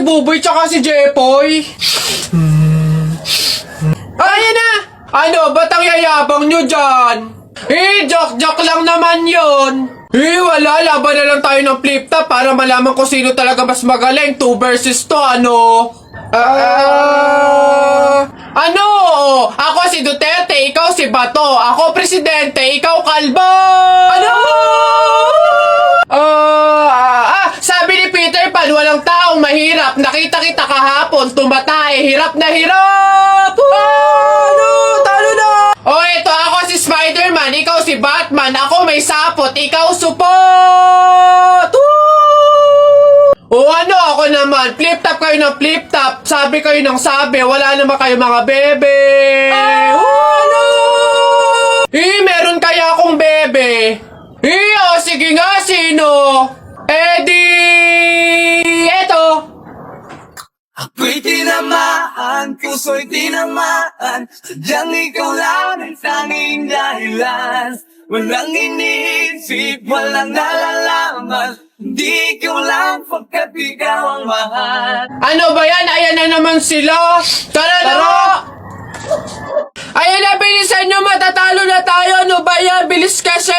Buboy tsaka si Jepoy. Ayan na! Ano, ba't ang yayabang nyo dyan? Joke lang naman yon. Wala, laban na lang tayo ng flip top para malaman kung sino talaga mas magaling. 2 versus 2, ano? Ano? Ako si Duterte, ikaw si Bato. Ako presidente, ikaw kalbo. Ano? Sabi ni Peter Pan, walang taong mahirap. Nakita kita kahapon, tumatay, hirap na hirap. Ano? Talo na. Eto, ako si Spider-Man, ikaw si Batman. Ako may sapot, ikaw supot. Ano ako naman? Flip top kayo ng flip top. Sabi kayo ng sabi. Wala naman kayo mga bebe. Ano? Meron kaya akong bebe. Sige nga, sino? Eto. Ako'y tinamaan, puso'y tinamaan. Sadyang ikaw lang ang tanging dahilan. Walang iniisip, walang nalalaman. Hindi ikaw lang pagkat ikaw ang mahal. Ano ba yan? Ayan na naman sila. Tara na nga. Ayan na, bilisan nyo. Matatalo na tayo. Ano ba yan? Bilis kasi.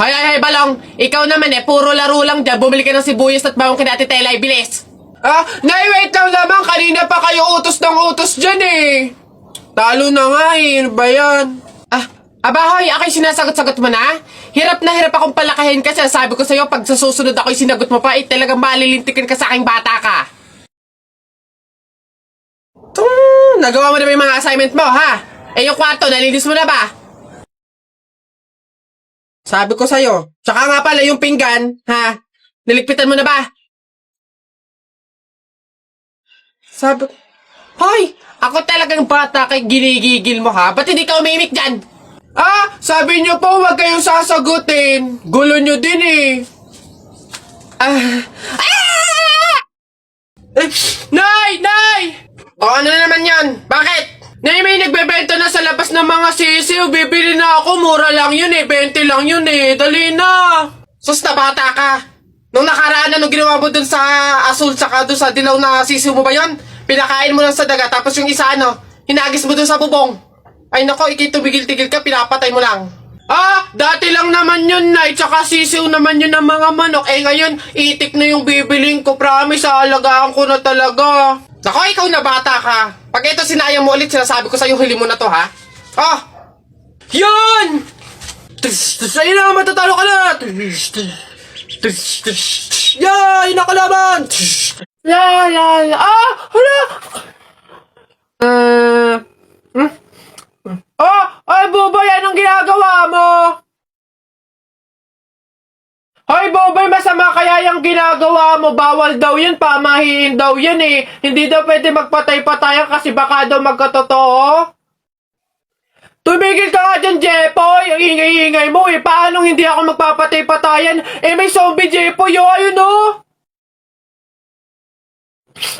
Hay, Balong. Ikaw naman puro laro lang dyan. Bumili ka ng sibuyas at bawang kina Ate Telay. Bilis. Nay, wait lang naman. Kanina pa kayo utos ng utos dyan Talo na nga Ano ba yan? Abahoy, ako'y sinasagot-sagot mo na? Hirap na hirap akong palakahin kasi sabi ko sa'yo, pag sa susunod ako'y sinagot mo pa, talagang malilintikin ka sa aking bata ka. Nagawa mo na ba yung mga assignment mo, ha? Yung kwarto, nalinis mo na ba? Sabi ko sa'yo. Tsaka nga pala yung pinggan, ha? Niligpitan mo na ba? Sabi ko, hoy! Ako talagang bata kay ginigigil mo, ha? Ba't hindi ka umimik dyan? Sabi niyo po, huwag kayong sasagutin. Gulo niyo din Nay! Ano na naman yan? Bakit? Nay, may nagbebenta na sa labas ng mga sisiw. Bibili na ako. Mura lang yun 20 lang yun Dali na. Sus na bata ka. Nung nakaraan, ano ginawa mo dun sa asul saka dun sa dilaw na sisiw mo ba yun? Pinakain mo lang sa daga. Tapos yung isa hinagis mo dun sa bubong. Ay nako, tumigil-tigil ka, pinapatay mo lang. Dati lang naman yun, Nay. Tsaka sisiw naman yun ng mga manok. Ngayon, itik na yung bibiling ko. Promise, aalagaan ko na talaga. Nako, ikaw na bata ka. Pag ito sinayang mo ulit, sinasabi ko sa'yo, huli mo na to, ha? Yun! Sa'yo na, matatalo ka na! Yay! Nakalaban! Hala! Ay, Bobay, anong ginagawa mo? Hoy, Bobay, masama kaya yung ginagawa mo. Bawal daw yun, pamahiin daw yan Hindi daw pwede magpatay-patayan kasi baka daw magkatotoo. Tumigil ka nga dyan, Jepoy. Ang ingay-ingay mo Paano hindi ako magpapatay-patayan? May zombie, Jepoy, ayun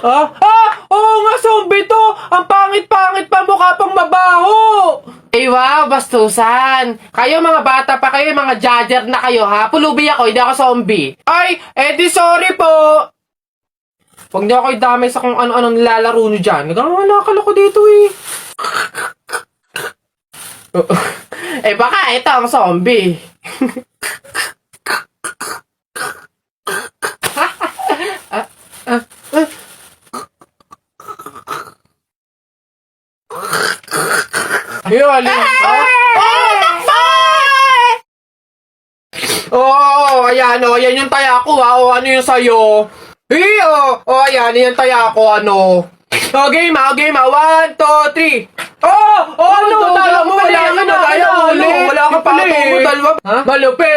Oo nga, zombie to! Ang pangit-pangit pa, mukha pang mabaho! Wow, bastusan! Kayo mga bata pa kayo, mga judger na kayo, ha? Pulubi ako, hindi ako zombie. Ay, di sorry po! Huwag niyo ako idamay sa kung ano-anong nilalaro niyo dyan. Nagkakalakal ako dito baka ito ang zombie. Yun, ayan yung taya ko, ano yung sayo? Ayan yung taya ko, game, 1, 2, 3. Tala mo, wala ka pala Malupi!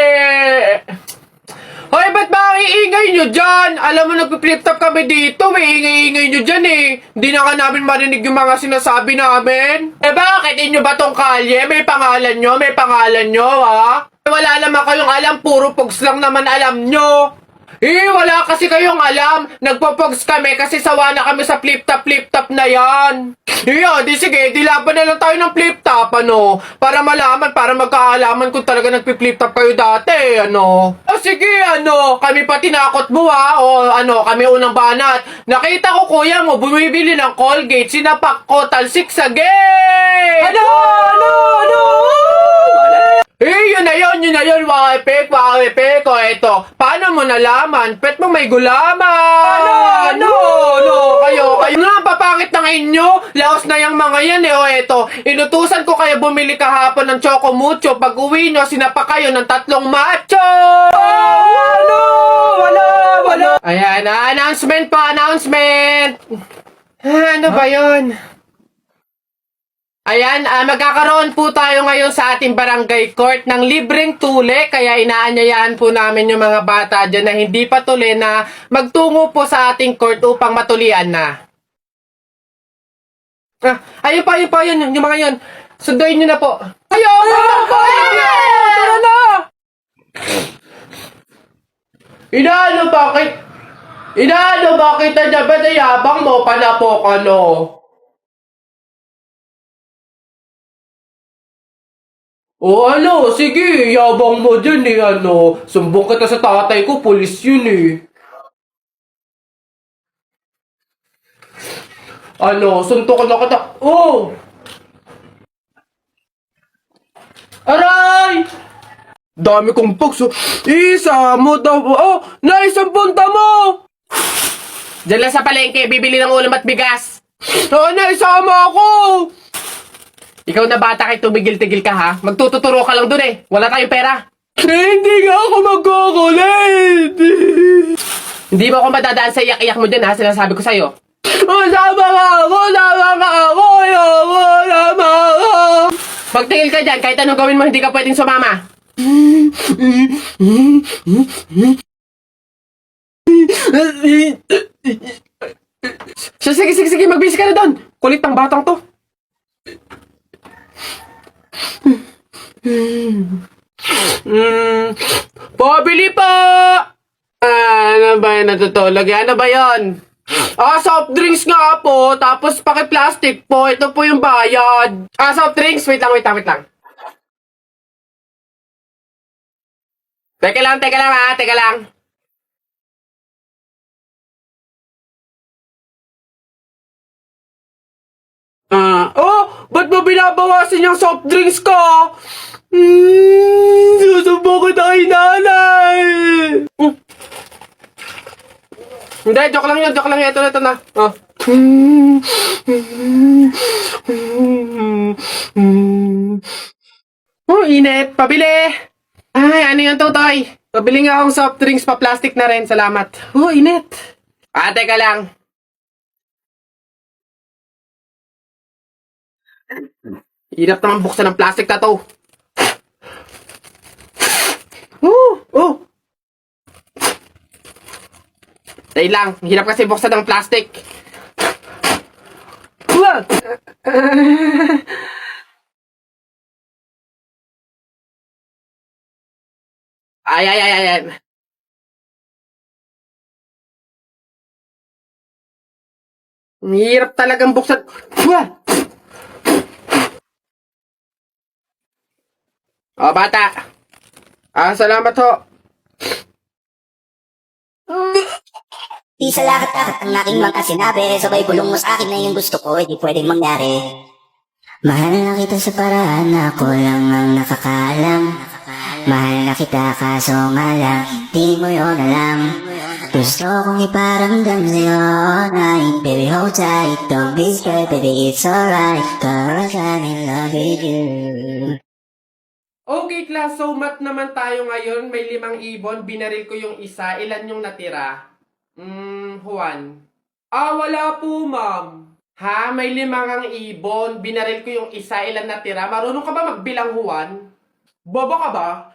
Hoy, ba't ba ang iingay nyo dyan? Alam mo, nag-flip top kami dito. May ingay-ingay nyo dyan Hindi na ka namin marinig yung mga sinasabi namin. Bakit? Inyo ba tong kalye? May pangalan nyo, ha? Wala naman kayong alam. Puro pugs lang naman alam nyo. Wala kasi kayong alam. Nagpo-pogs kami kasi sawa na kami sa flip-top na yan. Di sige, di laban na lang tayo ng flip-top, ano? Para malaman, para magkaalaman kung talaga nagpi-flip-top kayo dati, ano? Sige, ano? Kami pa tinakot mo, ha? O, ano, kami unang banat. Nakita ko, kuya mo, bumibili ng Colgate, sinapak ko, talsik sa gate! Ano? Yun na yun, mga epek, o eto. Paano mo nalaman? Pet mo may gulaman! Kayo nga papangit ng inyo! Laos na yung mga yan, o eto. Inutusan ko kayo bumili kahapon ng Choco Mucho. Pag uwi nyo, sinapa kayo ng 3 macho! Wala! Ayan, announcement po, announcement! Ano ba yun? Ayan, magkakaroon po tayo ngayon sa ating barangay court ng libreng tule, kaya inaanyayahan po namin yung mga bata dyan na hindi pa tuli na magtungo po sa ating court upang matulian na. Ayun pa yun, yung mga yun. Sunduin nyo na po. Ayun! Tara na! bakit na dyan ba yabang mo? Panapok, ano? Ano, sige, yabang mo dyan ano. Sumbong kita sa tatay ko, pulis yun Ano, suntok na kita. Aray! Dami kong pugs. Isa mo daw. Naisang punta mo! Diyan lang sa palengke, bibili ng ulam at bigas. Naisama ako! Ikaw na bata kay tumigil-tigil ka ha? Magtututuro ka lang dun Wala tayong pera. Hindi nga ako magkukulit. Hindi mo ako madadaan sa iyak-iyak mo dyan ha? Sinasabi ko sa'yo. Sama ako! Magtingil ka dyan, kahit anong gawin mo, hindi ka pwedeng sumama. Sige, magbisi ka na doon. Kulit ng batang to. Pabili pa! Ano ba yun natutulog? Ano ba yun? Soft drinks nga po, tapos paki-plastic po. Ito po yung bayad. Soft drinks. Wait lang. Teka lang. Ba't mo binabawasan yung soft drinks ko? Susubo ko na kay nanay. Hindi, joke lang yun. Ito na. Init. Pabili. Ay, ano yung tutoy? Pabili nga akong soft drinks pa plastic na rin. Salamat. Init. Teka lang. Hirap naman buksan ng plastic na to. Dahil lang, hirap kasi buksan ng plastic. Ay. Hirap talagang buksan. Bata. Salamat ho. Di sa lahat-lahat ang aking mga sinabi, sabay bulong mo sa akin na yung gusto ko, di pwedeng mangyari. Mahal na kita sa paraan na ako lang ang nakakaalam. Mahal na kita kaso nga lang, di mo yun alam. Gusto kong iparamdam sa'yo all night. Baby hold tight, don't be scared, baby it's alright. Cause I'm in love with you. Okay class, so mat naman tayo ngayon. May 5 ibon, binaril ko yung isa. Ilan yung natira? Juan. Wala po ma'am. May 5 ang ibon, binaril ko yung isa. Ilan natira? Marunong ka ba magbilang Juan? Bobo ka ba?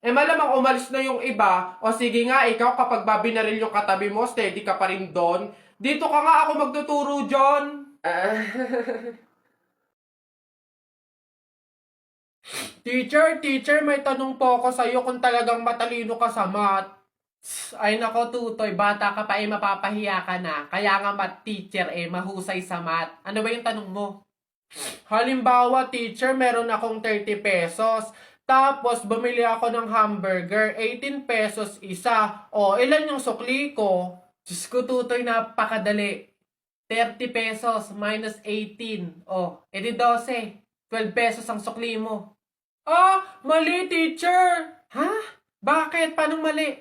Malamang umalis na yung iba. O sige nga, ikaw kapag babinaril yung katabi mo, steady ka pa rin doon. Dito ka nga ako magtuturo, John. Teacher, may tanong po ako sa'yo kung talagang matalino ka sa math. Ay nako, Tutoy, bata ka pa mapapahiya ka na. Kaya nga math teacher mahusay sa math. Ano ba yung tanong mo? Halimbawa, teacher, meron akong 30 pesos. Tapos, bumili ako ng hamburger, 18 pesos isa. O, ilan yung sukli ko? Diyos ko, Tutoy, napakadali. 30 pesos minus 18. O, edi 12. 12 pesos ang sukli mo. Ah, mali, teacher. Ha? Bakit? Paano mali?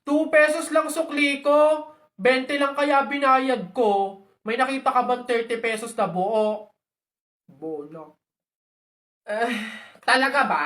2 pesos lang sukli ko. 20 lang kaya binayad ko. May nakita ka bang 30 pesos na buo? Bola. Talaga ba?